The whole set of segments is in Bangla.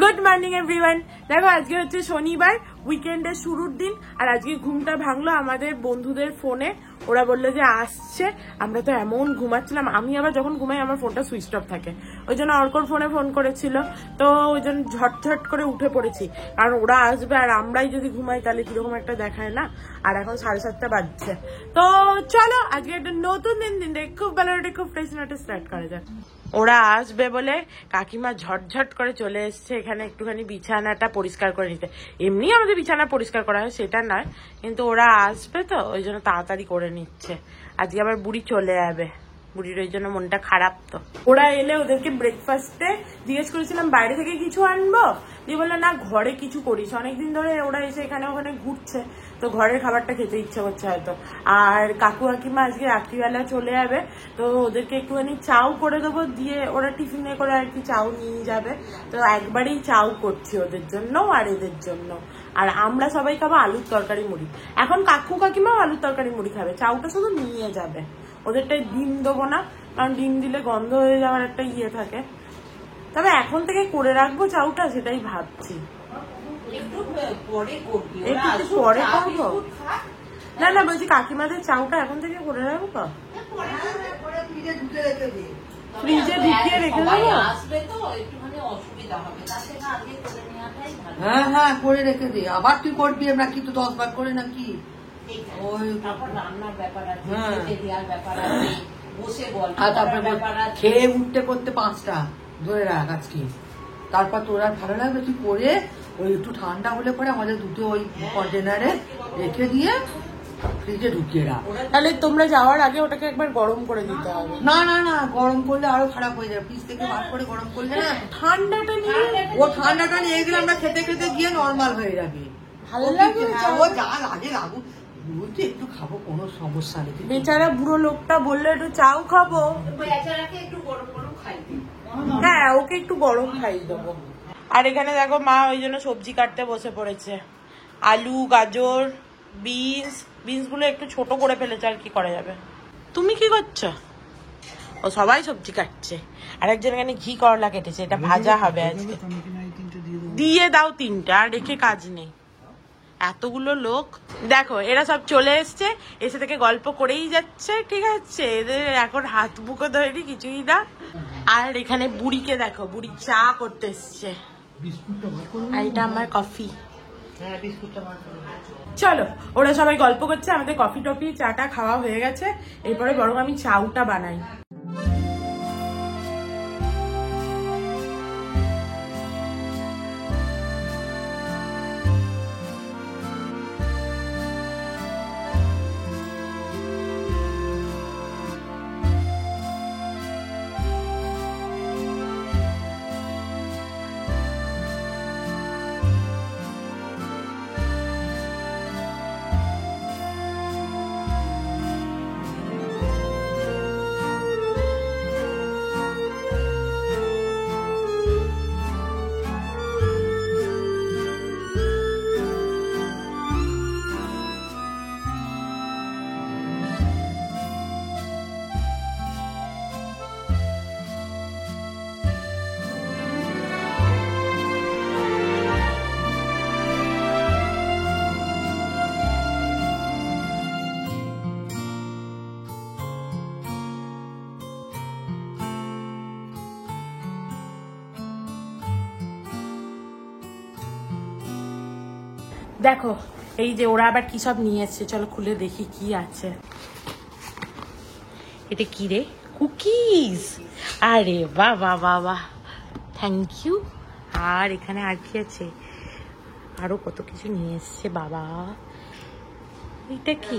Good morning everyone. দেখো আজকে হচ্ছে শনিবার, উইকেন্ডের শুরুর দিন। আর আজকে ঘুমটা ভাঙলো আমাদের বন্ধুদের ফোনে। ওরা বললো যে আসছে, আমরা তো এমন ঘুমাচ্ছিলাম। আমি আবার যখন ঘুমাই আমার ফোনটা সুইচ অফ থাকে, ওই জন্য অর্কর ফোনে ফোন করেছিল, তো ওই জন্য ঝটঝট করে উঠে পড়েছি, কারণ ওরা আসবে আর আমরাই যদি ঘুমাই তাহলে কিরকম একটা দেখায় না। আর এখন 7:30 বাজছে, তো চলো আজকে একটা নতুন দিনটা খুব ভালো খুব ফ্রেশ নোটে স্টার্ট করা যাক। ওরা আসবে বলে কাকিমা ঝটঝট করে চলে এসছে এখানে একটুখানি বিছানাটা পরিষ্কার করে নিতে। এমনি আমাদের বিছানা পরিষ্কার করা হয়, সেটা নয়, কিন্তু ওরা আসবে তো ওই জন্য তাড়াতাড়ি করে নিচ্ছে। আজকে আবার বুড়ি চলে যাবে, বুড়ির ওই জন্য মনটা খারাপ। তো ওরা এলে ওদেরকে ব্রেকফাস্টে জিজ্ঞেস করেছিলাম বাইরে থেকে কিছু আনবো, দিয়ে বললো না ঘরে কিছু করিস। অনেকদিন ধরে ওরা এসে এখানে ওখানে ঘুরছে, তো ঘরের খাবারটা খেতে ইচ্ছে করছে হয়তো। আর কাকু কাকিমা আজকে রাত্রিবেলা চলে যাবে, তো ওদেরকে একটুখানি চাউ করে দেবো, দিয়ে ওরা টিফিনে করে আর কি চাউ নিয়ে যাবে। তো একবারেই চাউ করছি ওদের জন্য আর এদের জন্য। আর আমরা সবাই খাবো আলুর তরকারি মুড়ি। এখন কাকু কাকিমাও আলুর তরকারি মুড়ি খাবে, চাউটা শুধু নিয়ে যাবে। ওদেরটাই ডিম দেবো না, কারণ ডিম দিলে গন্ধ হয়ে যাওয়ার একটা ইয়ে থাকে। তবে এখন থেকে করে রাখবো চাউটা, সেটাই ভাবছি। একটু পরে করবো না না, বলছি কাকিমাদের চাউটা এখন থেকে করে রাখবো, ফ্রিজে ঢুকিয়ে রেখে দেবো। হ্যাঁ হ্যাঁ করে রেখে দে, আবার তুই করবি আমরা কিন্তু 10 বার করে নাকি। খেয়ে উঠতে করতে 5টা ধরে রাখ আজকে, তারপর তোর আর ভালো লাগবে তুই করে ওই একটু ঠান্ডা হলে পরে আমাদের দুটো ওই কন্টেনারে রেখে দিয়ে ফ্রিজে ঢুকিয়ে রাখ। তাহলে তোমরা যাওয়ার আগে ওটাকে একবার গরম করে দিতে হবে। না না না, গরম করলে আরো খারাপ হয়ে যাবে, ফ্রিজ থেকে বার করে গরম করলে না ঠান্ডাটা নিয়ে ঠান্ডাটা নিয়ে গেলে আমরা খেতে খেতে গিয়ে নর্মাল হয়ে যাবে। ভালো লাগে ও যা লাগে লাগুক, বলতে একটু খাবো কোনো সমস্যা নেই। বেচারা বুড়ো লোকটা বললো একটু চাউ খাবো, হ্যাঁ ওকে একটু গরম খাই দেবো। আর এখানে দেখো মা ওই জন্য সবজি কাটতে বসে পড়েছে, আলু গাজর বিনস গুলো একটু ছোট করে ফেলেছে, আর কি করা যাবে। তুমি কি করছো? ও সবাই সবজি কাটছে, আর একজন এখানে ঘি করলা কেটেছে, এটা ভাজা হবে আজকে। দিয়ে দাও 3টা, আর রেখে কাজ নেই। এতগুলো লোক দেখো, এরা সব চলে এসছে, এসে থেকে গল্প করেই যাচ্ছে, ঠিক আছে। এদের এখন হাত বুকো ধরেনি কিছুই না। আর এখানে বুড়িকে দেখো, বুড়ি চা করতে এসছে, আর এটা আমার কফি। চলো ওরা সবাই গল্প করছে, আমাদের কফি টফি চাটা খাওয়া হয়ে গেছে, এরপরে বরং আমি চাউটা বানাই। দেখো এই যে ওরা আবার কি সব নিয়ে এসছে, চলো খুলে দেখি কি আছে। এটা কি রে? কুকিজ। আরে বাহ বাহ বাহ বাহ, থ্যাংক ইউ। আর এখানে আর কি আছে? আরো কত কিছু নিয়ে এসছে বাবা। এটা কি?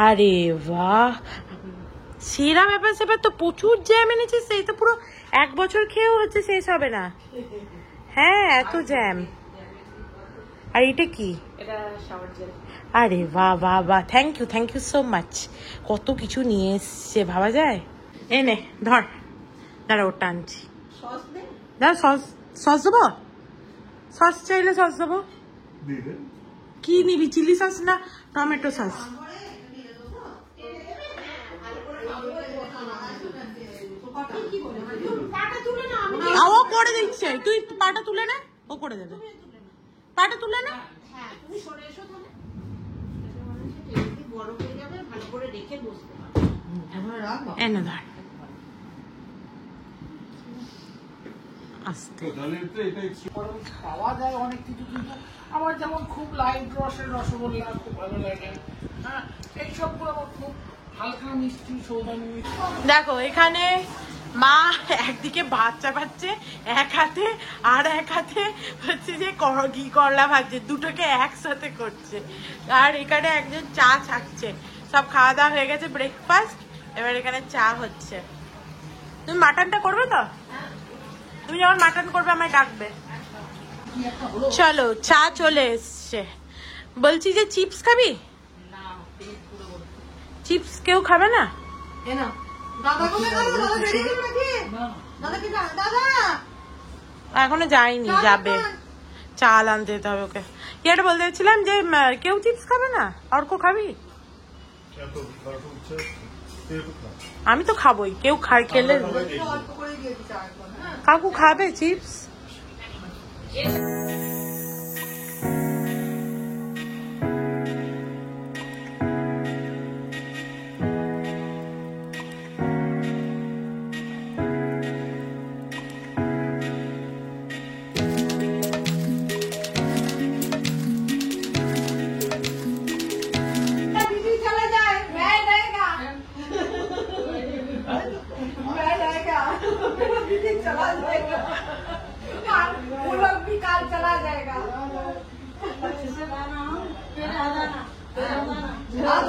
আরে বাহ, সেরা ব্যাপার স্যাপার তো। প্রচুর জ্যাম এনেছে, সেই তো পুরো 1 বছর খেয়েও হচ্ছে শেষ হবে না। হ্যাঁ এত জ্যাম। আর এটা কি? আরে বাহ বাহ বাহ, থ্যাংক ইউ সো মাচ। কত কিছু নিয়ে এসছে, ভাবা যায়। এনে ধর, দাঁড়া ওটা আনছি। দাঁড়া সস দেবো? সস চাইলে সস দেবো। কি নিবি, চিলি সস না টমেটো সস? ও করে দিচ্ছে, তুই পাটা তুলে নে, ও করে দেবে। পাটা তুলে না, হ্যাঁ তুমি সরে এসো তাহলে, বড় হয়ে যাবে, ভালো করে রেখে বসতে পারবে। এনে ধর আস্তে। খাওয়া যায় অনেক কিছু, কিন্তু আমার যেমন খুব লাইট রসের রসগোল্লা খুব ভালো লাগে, হ্যাঁ এইসবগুলো আমার খুব হালকা মিষ্টি সৌদানি মিষ্টি। দেখো এখানে মা একদিকে ভাত চাপাচ্ছে এক হাতে, আর এক হাতে হচ্ছে যে ঘি করলা ভাজছে, দুটোকে একসাথে করছে। আর এখানে একজন চা ছাকছে। সব খাওয়া দাওয়া হয়ে গেছে, ব্রেকফাস্ট। এবার এখানে চা হচ্ছে। তুমি মাটনটা করবে তো? তুমি যখন মাটন করবে আমায় ডাকবে। চলো চা চলে এসছে। বলছি যে চিপস খাবি? চিপস কেউ খাবে না? এখনো যায়নি, যাবে। চাল আনতে যেতে হবে ওকে। কি একটা বলতে চাইছিলাম যে কেউ চিপস খাবে না? অর্ক খাবি? আমি তো খাবোই, কেউ খাই খেলে। কাকু খাবে চিপস?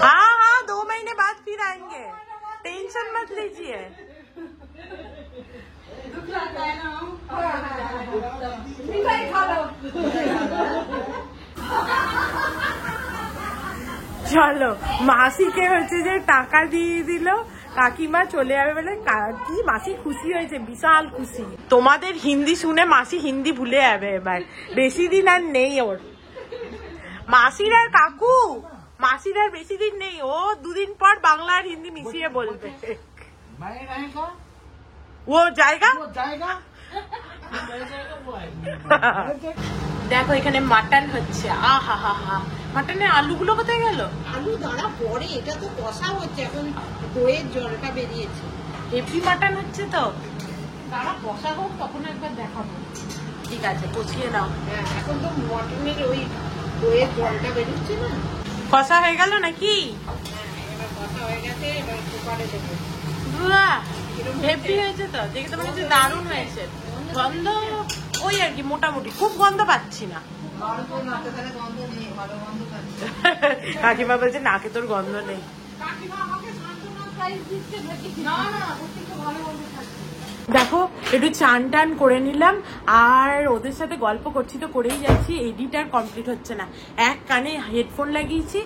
हाँ हाँ 2 महीने बाद फिर आएंगे, टेंशन मत लीजिए। চলো মাসিকে হচ্ছে যে টাকা দিয়ে দিল, কাকিমা চলে যাবে বলে। কি মাসি খুশি হয়েছে, বিশাল খুশি। তোমাদের হিন্দি শুনে মাসি হিন্দি ভুলে যাবে এবার, বেশি দিন আর নেই ওর। মাসির আর কাকু, মাসির আর বেশি দিন নেই, ও 2 दिन পর বাংলা আর হিন্দি মিশিয়ে বলবে। ও জায়গা দেখো এখানে মাটন হচ্ছে। আহা হা হা, মাটনের আলুগুলো কোথায় গেল? আলু দাঁড়া পরে, এটা তো কষা হচ্ছে, এখন দইয়ের জলটা বেরিয়েছে। হেভি মাটন হচ্ছে তো, দাঁড়া কষা হোক, তখন একবার দেখাবো। ঠিক আছে কষিয়ে নাও। হ্যাঁ এখন তো মটনের ওই দইয়ের জলটা বেরোচ্ছে না। কষা হয়ে গেল নাকি? হ্যাঁ এবার কষা হয়ে গেছে, এবার কুকারে দেবো। বাহ হেভি হয়েছে তো, দেখে তো মনে হচ্ছে দারুণ হয়েছে। গন্ধ ওই আর কি মোটামুটি, খুব গন্ধ পাচ্ছি না। কাকিমা বলছে নাকে তোর গন্ধ নেই। দেখো একটু চান টান করে নিলাম, আর ওদের সাথে গল্প করছি তো করেই যাচ্ছি। এডিট আর কমপ্লিট হচ্ছে না, এক কানে হেডফোন লাগিয়েছি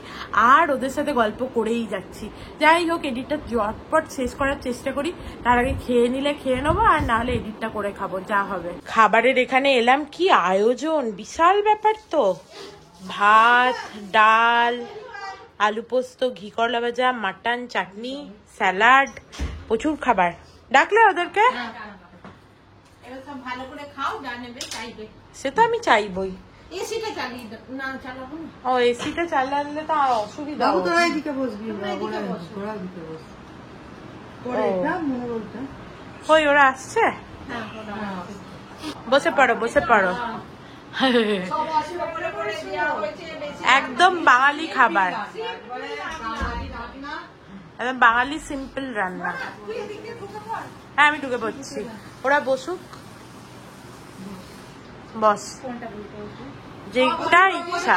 আর ওদের সাথে গল্প করেই যাচ্ছি। যাই হোক এডিটটা ঝটপট শেষ করার চেষ্টা করি, তার আগে খেয়ে নিলে খেয়ে নেবো, আর নাহলে এডিটটা করে খাবো, যা হবে। খাবারের এখানে এলাম, কি আয়োজন, বিশাল ব্যাপার তো। ভাত, ডাল, আলু পোস্ত, ঘি করলা ভাজা, মাটন, চাটনি, স্যালাড, প্রচুর খাবার। ডাকলে ওদেরকে? এবার সব ভালো করে খাও, যা নেবে চাইবে। সে তো আমি চাইবই। এসিটা চালিয়ে না চালাবো না। ও এসিটা চালালে তো আর অসুবিধা। ওই ওরা আসছে, বসে পড়ো বসে পড়ো। একদম বাঙালি খাবার, একদম বাঙালি সিম্পল রান্না। হ্যাঁ আমি ঢুকে পড়ছি, ওরা বসুক। বস, যেটা ইচ্ছা।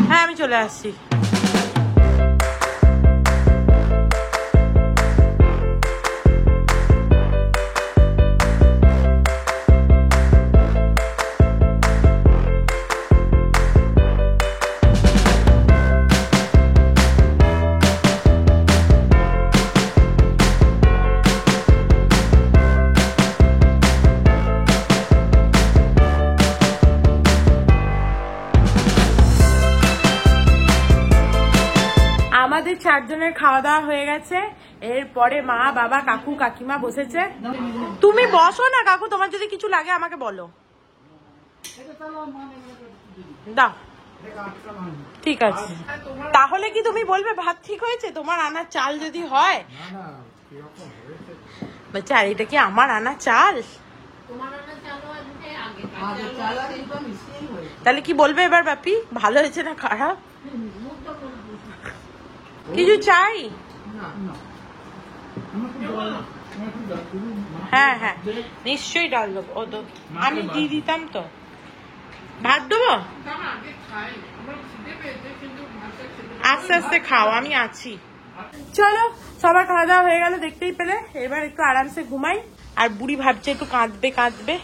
হ্যাঁ আমি চলে আসছি। চারজনের খাওয়া দাওয়া হয়ে গেছে। এরপরে মা, বাবা, কাকু, কাকিমা বসেছে। তুমি বসো না কাকু, তোমার যদি কিছু লাগে আমাকে বলো। দাও, ঠিক আছে। তাহলে কি তুমি বলবে ভাত ঠিক হয়েছে? তোমার আনা চাল যদি হয় বলছে, আর এটা কি আমার আনা চাল? তাহলে কি বলবে এবার বাপি, ভালো হয়েছে না খারাপ? কিছু চাই? হ্যাঁ হ্যাঁ নিশ্চয়ই ডাল দেবো। ও তো আমি দিয়ে দিতাম তো। ভাত দেবো? আস্তে আস্তে খাও, আমি আছি। চলো, সবার খাওয়া দাওয়া হয়ে গেল দেখতেই পেলে। এবার একটু আরামসে ঘুমাই। আর বুড়ি ভাবছে একটু কাঁদবে কাঁদবে,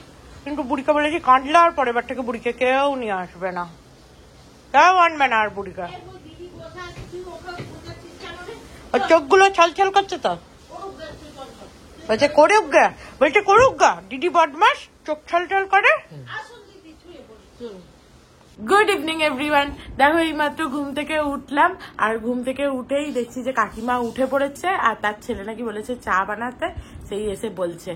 কিন্তু বুড়িকে বলেছি কাঁদলে আর পরের বার থেকে বুড়িকে কেউ নিয়ে আসবে না, কেউ আনবে না আর বুড়িকে। ওর চোখগুলো ছলছল করছে তো, বলছে করুক গা, বলছে করুক গা, দিদি বদমাস, চোখ ছলছল করে। Good evening everyone. দেখো এইমাত্র ঘুম থেকে উঠলাম, আর ঘুম থেকে উঠেই দেখছি যে কাকিমা উঠে পড়েছে, আর তার ছেলে নাকি বলেছে চা বানাতে, সেই এসে বলছে।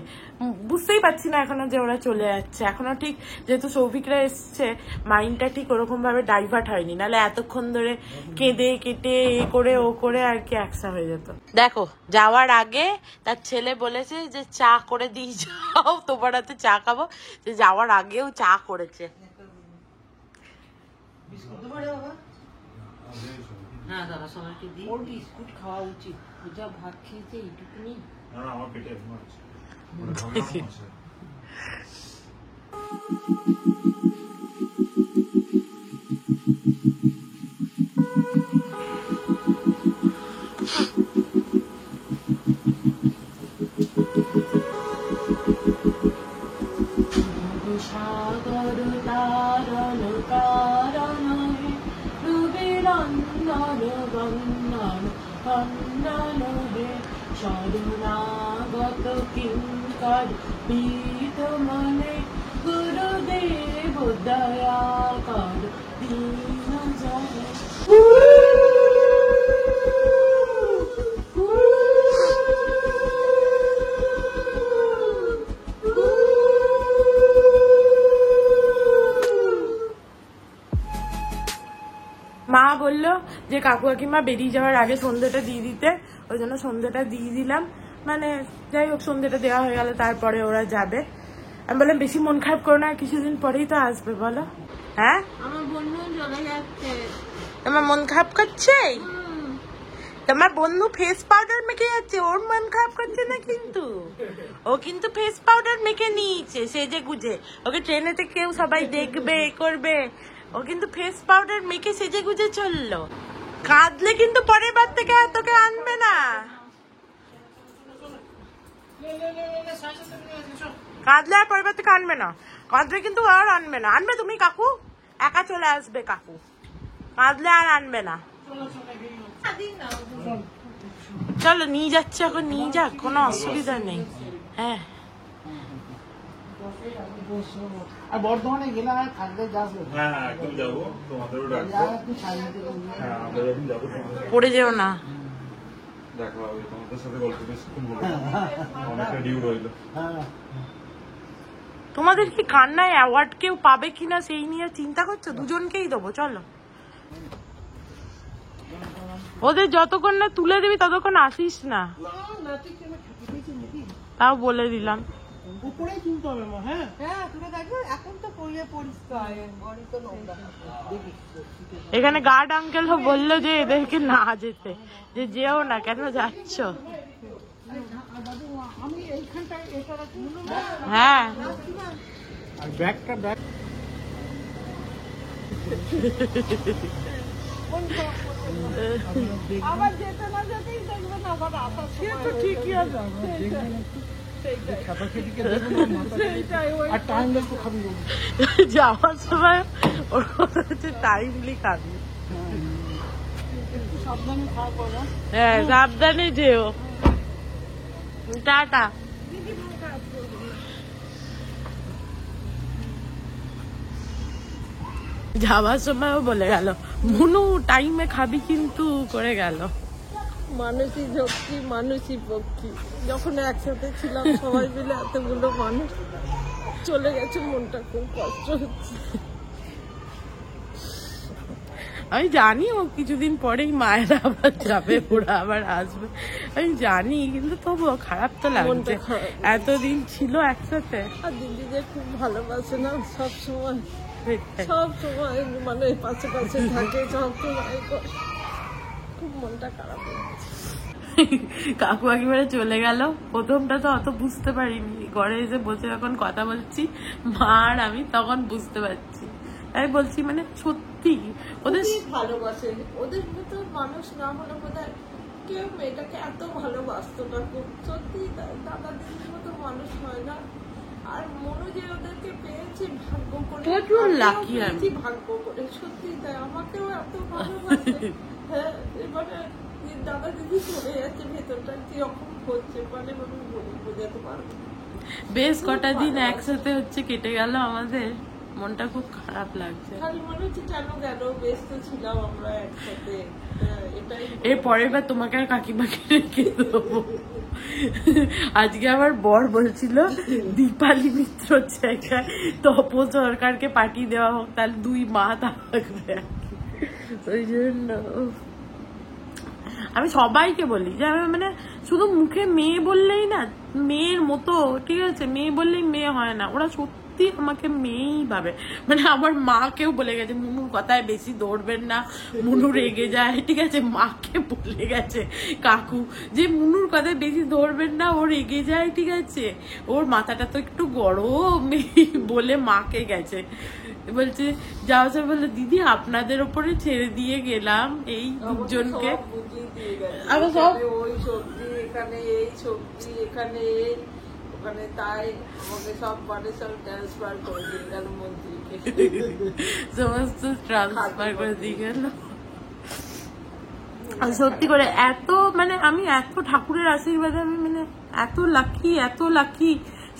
বুঝতেই পারছি না এখনো যে ওরা চলে যাচ্ছে। এখনো ঠিক যেহেতু সৌভিকরা এসছে, মাইন্ডটা ঠিক ওরকম ভাবে ডাইভার্ট হয়নি, নাহলে এতক্ষণ ধরে কেঁদে কেটে এ করে ও করে আর কি একসা হয়ে যেত। দেখো যাওয়ার আগে তার ছেলে বলেছে যে চা করে দিয়ে যাও, তোমার হাতে চা খাবো। যে যাওয়ার আগেও চা করেছে। হ্যাঁ দাদা, সবাইকে দিই। ওর বিস্কুট খাওয়া উচিত, যা ভাত খেয়েছে এইটুকুনি। আমার পেটে সাগর তারণ কারণ রুবিরন্দন বন্দন খন্দন হে শরণাগত কিঙ্কর পীত মনে গুরুদেব দয়া কর দীন জনে। মা বললো যে কাকু কাকিমা বেরিয়ে যাওয়ার আগে সন্ধ্যেটা দিয়ে দিতে, ওই জন্য সন্ধ্যেটা দিয়ে দিলাম। মানে যাই হোক, সন্ধ্যেটা দেওয়া হয়ে গেল, তারপরে ওরা যাবে। আমি বললাম বেশি মন খারাপ করো না, কিছুদিন পরেই তো আসবে, বলো। হ্যাঁ আমার বন্ধু চলে যাচ্ছে। তোমার মন খারাপ করছে? তোমার বন্ধু ফেস পাউডার মেখে যাচ্ছে, ওর মন খারাপ করছে না কিন্তু। ও কিন্তু ফেস পাউডার মেখে নিয়েছে সেজে গুজে, ওকে ট্রেনেতে কেউ সবাই দেখবে করবে, ও কিন্তু ফেস পাউডার মেখে সেজে গুজে চললো। কাঁদলে কিন্তু পরের বার থেকে তোকে আনবে না, কাঁদলে আর পরের বার থেকে আনবে না, কাঁদলে কিন্তু আর আনবে না। আনবে তুমি কাকু, একা চলে আসবে কাকু, কাঁদলে আর আনবে না। চলো নিয়ে যাচ্ছে, এখন নিয়ে যাক, কোনো অসুবিধা নেই। হ্যাঁ আর বর্ধমানে গেলে থাকতে যাবো। হ্যাঁ একদম যাবো, তোমাদেরও ডাকবো। হ্যাঁ আমরা যখন যাবো পড়ে যেও না। দেখা হবে, তোমাদের সাথে গল্প বেশিক্ষণ বলবো, অনেকটা ডিউ রইলো। তোমাদের কি কান্নায় অ্যাওয়ার্ড কেউ পাবে কিনা সেই নিয়ে চিন্তা করছো? দুজনকেই দেবো, চলো। ওদের যতক্ষণ না তুলে দিবি ততক্ষণ আসিস না, তাও বলে দিলাম। উপরেই তুলতে হবে মা। হ্যাঁ হ্যাঁ তুমি দেখবে, এখন তো পরিয়ে পরিষ্কার, ঘরে তো নোংরা। এখানে গার্ড আঙ্কেল বললো যে এদেরকে না যেতে, যে যেও না, কেন যাচ্ছ? আমি এইখানটায় এটা রাখি। হ্যাঁ আর ব্যাগটা ব্যাগ আবার যেতে না যেতেই দেখবেন আবার আসার সময় তো ঠিকই আছে। আর টাইম তো খাবি, যাওয়ার সময় ওর কথা হচ্ছে টাইমলি খাবি। সাবধানে খাওয়া পড়া। হ্যাঁ সাবধানে যেও, টাটা। যাওয়ার সময়ও বলে গেল মুনু টাইমে খাবি কিন্তু, করে গেল। মানুষই শক্তি, মানুষই পক্ষী। যখন একসাথে ছিলাম সবাই মিলে, এতগুলো মানুষ চলে গেছে, মনটা খুব কষ্ট হচ্ছে। আমি জানি ও কিছুদিন পরেই মায়েরা আবার যাবে, ওরা আবার আসবে, আমি জানি, কিন্তু তবুও খারাপ তো লাগছে, এতদিন ছিল একসাথে। আর দিদি যে খুব ভালোবাসে না, সব সময় মানে পাশে পাশে থাকে, সব সময় খুব মনটা খারাপ হচ্ছে। কাকু একেবারে চলে গেল, প্রথমটা তো অত বুঝতে পারিনি, ঘরে এসে বসে যখন কথা বলছি মা আর আমি, তখন বুঝতে পারছি। আমি বলছি মানে সত্যি ওদের ভালোবাসে, ওদের মতো মানুষ না হলে বোধহয় কেউ মেয়েটাকে এত ভালোবাসতো না। খুব সত্যি দাদা দিদির মতো মানুষ হয় না। আর মনু যে ওদেরকে পেয়েছি ভাগ্য করে, প্রচুর লাকি আমি, ভাগ্য করে, সত্যি তাই। আমাকেও এত ভালোবাসে। হ্যাঁ, এবারে দাদা দিদি চলে যাচ্ছে, ভেতরটা কিরকম হচ্ছে মানে বোঝাতে পারবো। বেশ কটা দিন একসাথে হচ্ছে কেটে গেল আমাদের, মনটা খুব খারাপ লাগছে। খালি মনে হচ্ছে কেন গেল, ব্যস্ত ছিলাম আমরা একসাথে। এটাই এর পরের বার তোমাকে আর কাকিমাকে রেখে দেবো। আজকে আমার বর বলছিল দীপালি মিত্রর জায়গায় তপ সরকারকে পাঠিয়ে দেওয়া হোক, তাহলে 2 মা থাকবে। ওই জন্য আমি সবাইকে বলি যে আমি মানে শুধু মুখে মেয়ে বললেই না, মেয়ের মতো, ঠিক আছে, মেয়ে বললেই মেয়ে হয় না, ওরা সত্যি আমাকে মেয়েই ভাবে। মানে আমার মাকেও বলে গেছে মুনুর কথায় বেশি দৌড়বেন না, মুনু রেগে যায়, ঠিক আছে, মাকে বলে গেছে কাকু যে মুনুর কথায় বেশি দৌড়বেন না, ও রেগে যায়, ঠিক আছে, ওর মাথাটা তো একটু গরম, বলে মাকে গেছে। বলছে যাওয়া যায়, বললো দিদি আপনাদের ওপরে ছেড়ে দিয়ে গেলাম এই দুজনকে, আমি সব ওই সবজি এখানে, এই সবজি এখানে, ওখানে তাই, আমাকে সব মানে সব ট্রান্সফার করে দিয়ে গেল মন্ত্রীকে, সমস্ত ট্রান্সফার করে দিয়ে গেল। সত্যি করে এত মানে আমি এত ঠাকুরের আশীর্বাদে আমি মানে এত লাকি,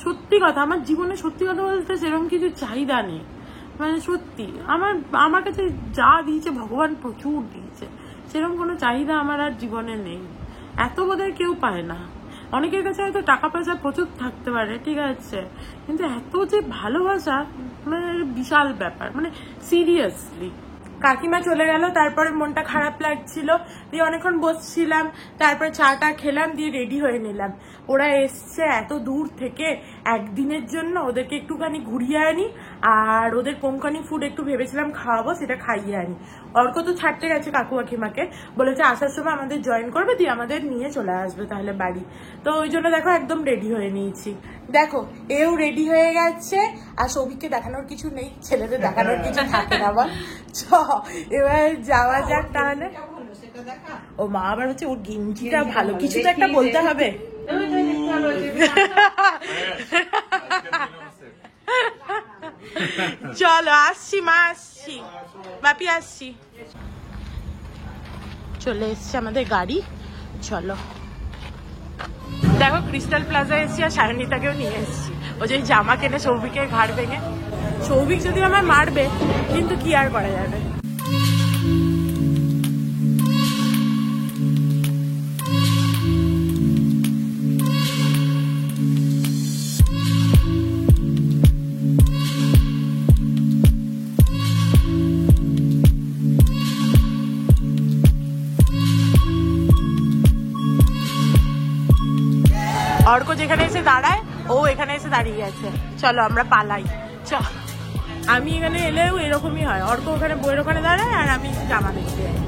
সত্যি কথা। আমার জীবনে সত্যি কথা বলতে সেরকম কিছু চাহিদা নেই, মানে সত্যি আমার কাছে যা দিয়েছে ভগবান প্রচুর দিয়েছে, সেরকম কোনো চাহিদা আমার আর জীবনে নেই। এত বোধহয় কেউ পায় না। অনেকের কাছে হয়তো টাকা পয়সা প্রচুর থাকতে পারে, ঠিক আছে, কিন্তু এত যে ভালোবাসা মানে বিশাল ব্যাপার, মানে সিরিয়াসলি। কাকিমা চলে গেল, তারপরে মনটা খারাপ লাগছিল, দিয়ে অনেকক্ষণ বসছিলাম, তারপরে চাটা খেলাম, দিয়ে রেডি হয়ে নিলাম। ওরা এসছে এত দূর থেকে একদিনের জন্য, ওদেরকে একটুখানি ঘুরিয়ে আনি, আর ওদের কোঙ্কনি ফুড একটু ভেবেছিলাম খাওয়াবো, সেটা খাইয়ে আনি। অর্ক তো ছাড়তে গেছে কাকু কাকিমাকে, বলেছে আসার সময় আমাদের জয়েন করবে, দিয়ে আমাদের নিয়ে চলে আসবে তাহলে বাড়ি। তো ওই জন্য দেখো একদম রেডি হয়ে নিয়েছি, দেখো এও রেডি হয়ে গেছে। আর সৌভিককে দেখানোর কিছু নেই, ছেলেদের দেখানোর কিছু থাকে না। আবার চ এবার যাওয়া যাক তাহলে। ও মা আবার হচ্ছে ওর গেঞ্জিটা ভালো, কিছু তো একটা বলতে হবে। চলো আসছি মা, আসছি বাপি, আসছি। চলে এসছে আমাদের গাড়ি, চলো। দেখো ক্রিস্টাল প্লাজা এসছি, আর সায়নিতাকেও নিয়ে এসছি। ও যে জামা কেনে সৌভিকের ঘাড় ভেঙে, সৌভিক যদি আমার মারবে, কিন্তু কি আর করা যাবে। অর্ক যেখানে এসে দাঁড়ায় ও এখানে এসে দাঁড়িয়ে গেছে, চলো আমরা পালাই। আমি এখানে এলেও এরকমই হয়, অর্ক ওখানে বইয়ের ওখানে দাঁড়ায় আর আমি জামা দেখতে যাই।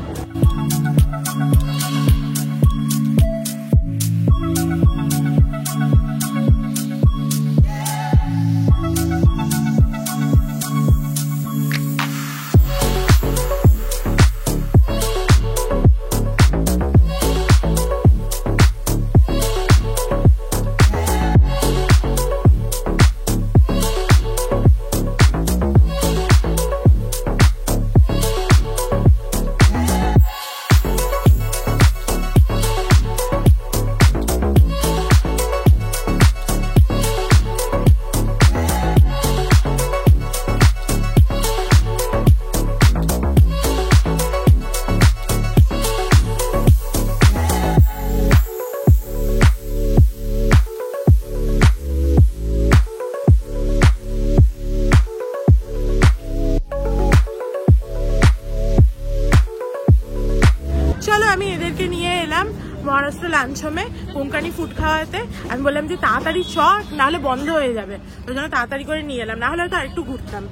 মহারাষ্ট্র লাঞ্চ হোমে কোঙ্কানি ফুড খাওয়াতে। আমি বললাম যে তাড়াতাড়ি চ, নাহলে বন্ধ হয়ে যাবে, ওই জন্য তাড়াতাড়ি করে নিয়ে এলাম, নাহলে হয়তো আরেকটু ঘুরতাম।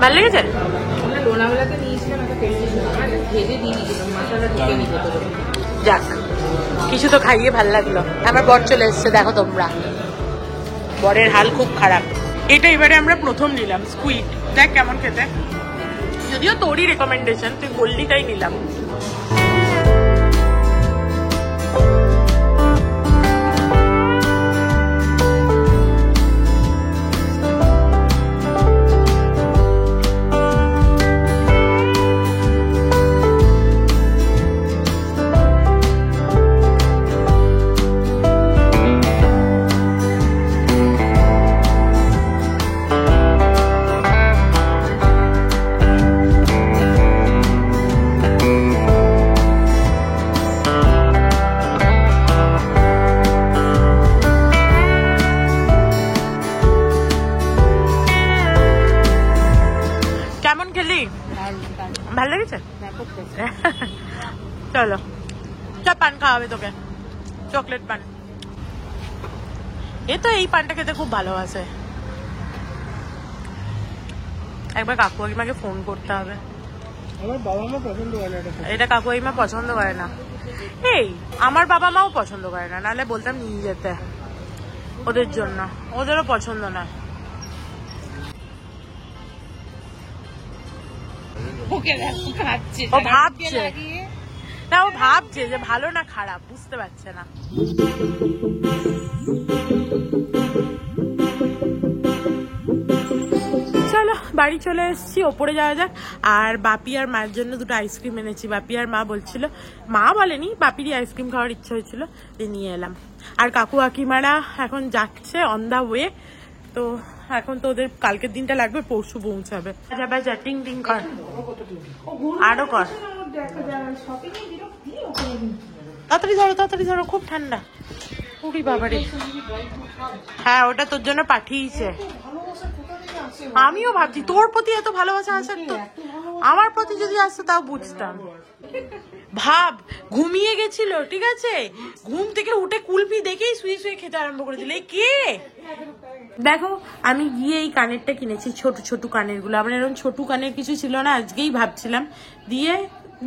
ভালো লেগেছে? লোনাওয়ালাতে নিয়েছিলাম একটা ভেজে দিয়ে দিয়েছিলাম, মশলা ঢুকে নিতে। যাক, কিছু তো খাইয়ে ভাল লাগলো। আমার বর চলে এসছে, দেখো তোমরা, বরের হাল খুব খারাপ। এটা এবারে আমরা প্রথম নিলাম স্কুইড, দেখ কেমন খেতে, যদিও তোরই রেকমেন্ডেশন, তুই বললি তাই নিলাম। কেমন খেলি? ভালো লেগেছে? চলো, সব পান খাওয়াবে তোকে, চকলেট পান। এ তো এই পানটা খেতে খুব ভালোবাসে। একবার কাকু কাকিমাকে ফোন করতে হবে। আমার বাবা মা পছন্দ করে না এটা কাকু কাকিমা পছন্দ করে না। এই আমার বাবা মাও পছন্দ করে না, নাহলে বলতাম নিয়ে যেতে ওদের জন্য, ওদেরও পছন্দ না। ও ভাবছে না, ও ভাবছে যে ভালো না খারাপ, বুঝতে পারছে না। চলো বাড়ি চলে এসেছি, ওপরে যাওয়া যাক। আর বাপি আর মায়ের জন্য দুটো আইসক্রিম এনেছি। বাপি আর মা বলছিল, মা বলেনি, বাপিরই আইসক্রিম খাওয়ার ইচ্ছা হয়েছিল, নিয়ে এলাম। আর কাকু কাকিমারা এখন যাচ্ছে অন দা ওয়ে, তো এখন তো ওদের কালকের দিনটা লাগবে, পরশু পৌঁছাবে। টিং টিং কর, আরো কর, তাড়াতাড়ি ধরো তাড়াতাড়ি ধরো, খুব ঠান্ডা। উড়ি বাবারে, হ্যাঁ ওটা তোর জন্য পাঠিয়েছে। আমিও ভাবছি তোর প্রতি এত ভালোবাসা আছে, তো আমার প্রতি যদি আসতো তাও বুঝতাম। ভাব, ঘুমিয়ে গেছিল, ঠিক আছে, ঘুম থেকে উঠে কুলফি দেখেই শুয়ে শুয়ে খেতে আরম্ভ করে দিলে। কে দেখো, আমি গিয়ে এই কানেরটা কিনেছি, ছোট ছোট কানের গুলো। আমার এরকম ছোট কানের কিছু ছিল না, আজকেই ভাবছিলাম, দিয়ে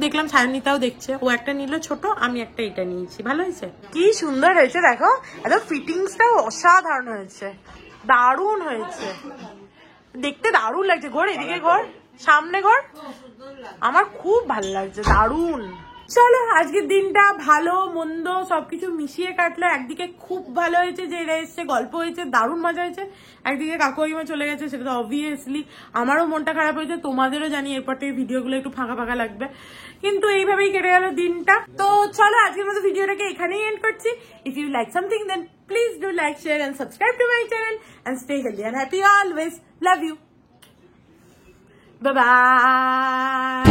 দেখলাম সায়নিতাও দেখছে, ও একটা নিল ছোট, আমি একটা এটা নিয়েছি। ভালো হয়েছে, কি সুন্দর হয়েছে দেখো, একদম ফিটিংসটাও অসাধারণ হয়েছে, দারুণ হয়েছে, দেখতে দারুণ লাগছে। ঘর এদিকে, ঘর সামনে, ঘর আমার খুব ভালো লাগছে, দারুণ। চলো আজকের দিনটা ভালো মন্দ সবকিছু মিশিয়ে কাটলো। একদিকে খুব ভালো হয়েছে যে এরা এসছে, গল্প হয়েছে, দারুণ মজা হয়েছে। একদিকে কাকু কাকিমা চলে গেছে, সেটা তো অবভিয়াসলি আমারও মনটা খারাপ হয়েছে, তোমাদেরও জানি এরপর থেকে ভিডিওগুলো একটু ফাঁকা ফাঁকা লাগবে, কিন্তু এইভাবেই কেটে গেল দিনটা। তো চলো আজকের মতো ভিডিওটাকে এখানেই এন্ড করছি। If you like something then please do like, share and subscribe to my channel and stay healthy and happy always. Love you, bye by.